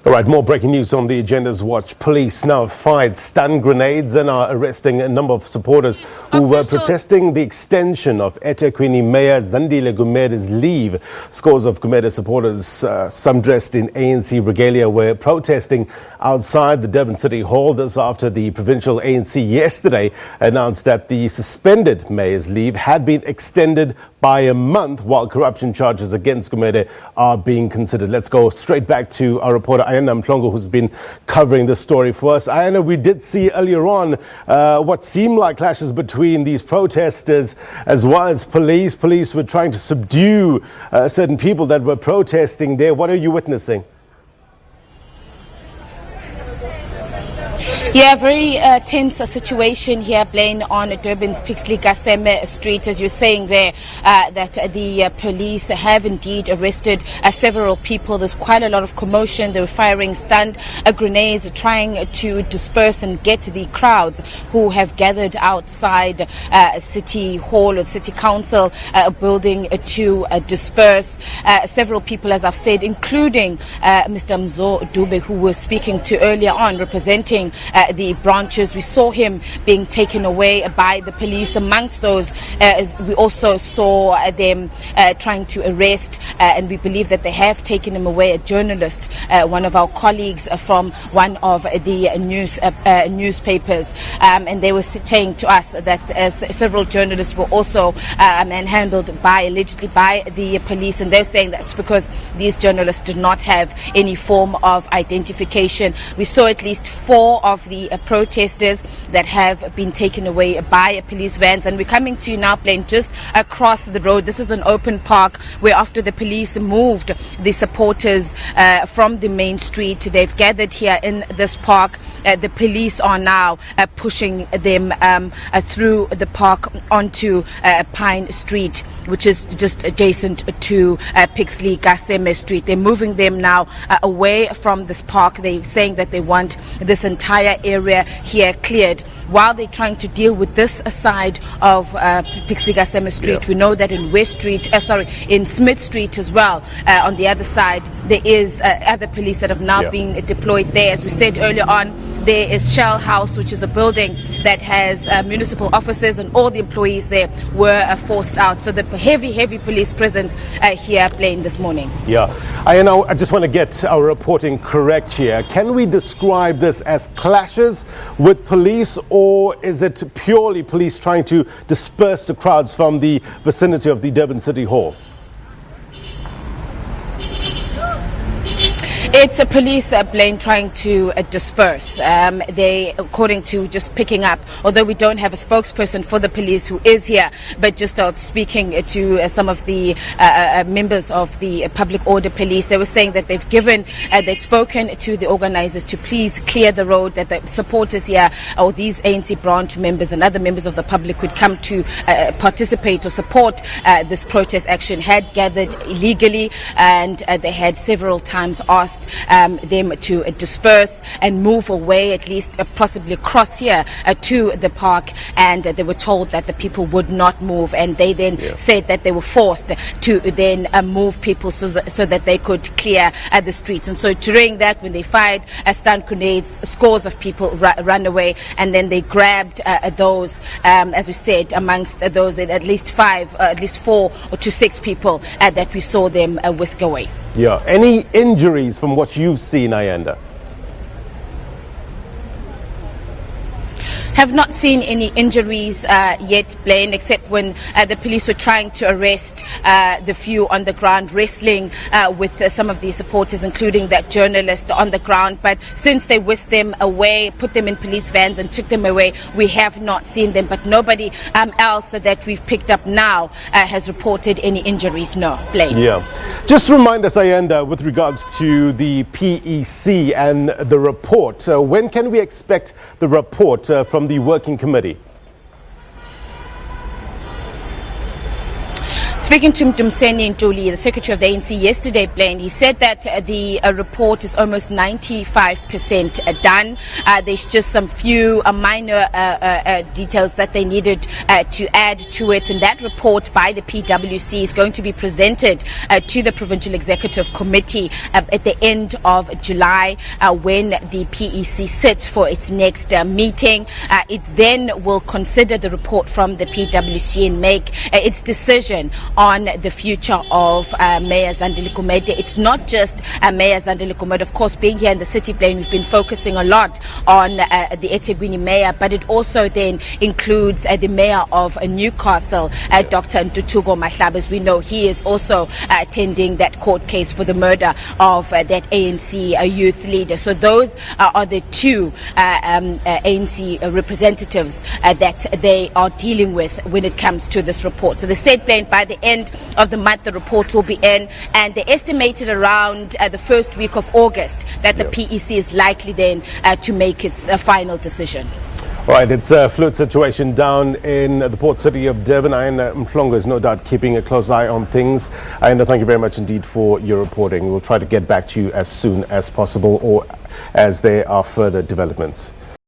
All right, more breaking news on the Agenda's Watch. Police now fired stun grenades and are arresting a number of supporters who were protesting the extension of eThekwini Mayor Zandile Gumede's leave. Scores of Gumede supporters, some dressed in ANC regalia, were protesting outside the Durban City Hall. This after the provincial ANC yesterday announced that the suspended mayor's leave had been extended by a month while corruption charges against Gumede are being considered. Let's go straight back to our reporter Ayana Mhlongo, who's been covering this story for us. Ayana, we did see earlier on what seemed like clashes between these protesters as well as police. Police were trying to subdue certain people that were protesting there. What are you witnessing? Yeah, very tense situation here, Blaine, on Durban's Pixley Gaseme Street. As you're saying there, that the police have indeed arrested several people. There's quite a lot of commotion. They were firing stun grenades, trying to disperse and get the crowds who have gathered outside City Hall or City Council building to disperse. Several people, as I've said, including Mr. Mzo Dube, who we're speaking to earlier on, representing the branches. We saw him being taken away by the police. Amongst those, we also saw them trying to arrest, and we believe that they have taken him away, a journalist, one of our colleagues from one of the newspapers, and they were saying to us that several journalists were also manhandled allegedly by the police, and they're saying that's because these journalists did not have any form of identification. We saw at least 4 of the protesters that have been taken away by police vans, and we're coming to you now, Blaine, just across the road. This is an open park where after the police moved the supporters from the main street, they've gathered here in this park. The police are now pushing them through the park onto Pine Street, which is just adjacent to Pixley Gaseme Street. They're moving them now away from this park. They're saying that they want this entire area here cleared while they're trying to deal with this side of Pixley Gaseme Street. Yeah. We know that in in Smith Street as well, on the other side, there is other police that have now been deployed there. As we said earlier on, there is Shell House, which is a building that has municipal offices, and all the employees there were forced out. So the heavy police presence here playing this morning. Yeah, I just want to get our reporting correct here. Can we describe this as clashes with police, or is it purely police trying to disperse the crowds from the vicinity of the Durban City Hall? It's a police plane trying to disperse. They, according to just picking up, although we don't have a spokesperson for the police who is here, but just speaking to some of the members of the public order police, they were saying that they'd spoken to the organizers to please clear the road, that the supporters here, or these ANC branch members and other members of the public would come to participate or support this protest action, had gathered illegally, and they had several times asked them to disperse and move away, at least possibly across here to the park, and they were told that the people would not move, and they then said that they were forced to then move people so that they could clear the streets. And so during that, when they fired stun grenades, scores of people ran away, and then they grabbed those, as we said, amongst those at least 4 to 6 people that we saw them whisk away. Yeah. Any injuries from what you've seen, Ayanda? Have not seen any injuries yet, Blaine, except when the police were trying to arrest the few on the ground, wrestling with some of the supporters, including that journalist on the ground. But since they whisked them away, put them in police vans and took them away, we have not seen them. But nobody else that we've picked up now has reported any injuries. No, Blaine. Yeah. Just remind us, Ayanda, with regards to the PEC and the report. When can we expect the report from the working committee? Speaking to Mdumseni Ntuli, the Secretary of the ANC yesterday, Blaine, he said that the report is almost 95% done. There's just some few minor details that they needed to add to it, and that report by the PwC is going to be presented to the Provincial Executive Committee at the end of July when the PEC sits for its next meeting. It then will consider the report from the PwC and make its decision on the future of Mayor Zandile Gumede. It's not just Mayor Zandile Gumede. Of course, being here in the city, Blaine, we've been focusing a lot on the eThekwini mayor, but it also then includes the mayor of Newcastle, Dr. Ntutugo Mahlaba. As we know, he is also attending that court case for the murder of that ANC youth leader. So those are the two ANC representatives that they are dealing with when it comes to this report. So the state Blaine, by the end of the month, the report will be in, and they estimated around the first week of August that the PEC is likely then to make its final decision. All right, it's a fluid situation down in the port city of Durban. And Mhlongo is no doubt keeping a close eye on things. And thank you very much indeed for your reporting. We'll try to get back to you as soon as possible or as there are further developments.